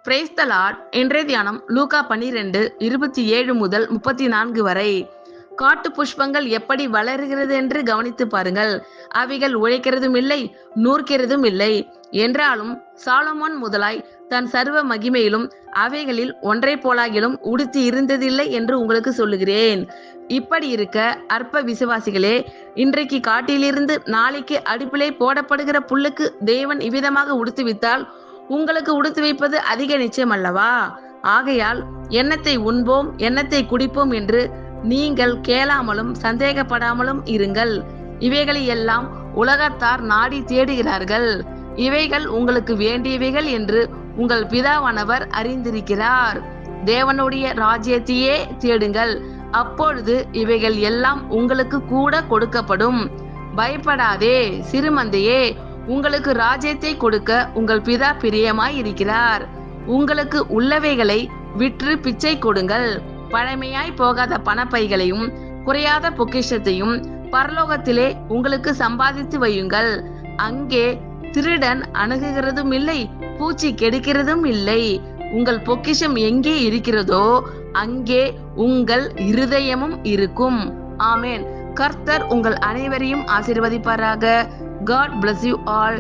Praise the Lord. இன்றைய தியானம் லூக்கா 12:27 முதல் 34 வரை. காட்டு புஷ்பங்கள் எப்படி வளருகிறது என்று கவனித்து பாருங்கள். அவைகள் உழைக்கிறதும் இல்லை, நூற்கிறதும் இல்லை. என்றாலும் சாலமோன் முதலாய் தன் சர்வ மகிமையிலும் அவைகளில் ஒன்றை போலாகிலும் உடுத்தி இருந்ததில்லை என்று உங்களுக்கு சொல்லுகிறேன். இப்படி இருக்க அற்ப விசுவாசிகளே, இன்றைக்கு காட்டிலிருந்து நாளைக்கு அடுப்பிலே போடப்படுகிற புல்லுக்கு தேவன் இவ்விதமாக உடுத்துவித்தால் உங்களுக்கு உடுத்து வைப்பது அதிக நிச்சயம் அல்லவா? ஆகையால் எண்ணத்தை உண்போம், எண்ணத்தை குடிப்போம் என்று நீங்கள் கேளாமலும் சந்தேகப்படாமலும் இருங்கள். இவைகளை எல்லாம் உலகத்தார் நாடி தேடுகிறார்கள். இவைகள் உங்களுக்கு வேண்டியவைகள் என்று உங்கள் பிதாவானவர் அறிந்திருக்கிறார். தேவனுடைய ராஜ்யத்தையே தேடுங்கள், அப்பொழுது இவைகள் எல்லாம் உங்களுக்கு கூட கொடுக்கப்படும். பயப்படாதே சிறுமந்தையே, உங்களுக்கு ராஜ்யத்தை கொடுக்க உங்கள் பிதா பிரியமாய் இருக்கிறார். உங்களுக்கு உள்ளவைகளை விற்று பிச்சை கொடுங்கள். பழமையாய் போகாத பணப்பைகளையும் குறையாத பொக்கிஷத்தையும் பரலோகத்திலே உங்களுக்கு சம்பாதித்து வையுங்கள். அங்கே திருடன் அணுகுகிறதும் இல்லை, பூச்சி கெடுக்கிறதும் இல்லை. உங்கள் பொக்கிஷம் எங்கே இருக்கிறதோ அங்கே உங்கள் இருதயமும் இருக்கும். ஆமென். கர்த்தர் உங்கள் அனைவரையும் ஆசீர்வதிப்பாராக. God bless you all.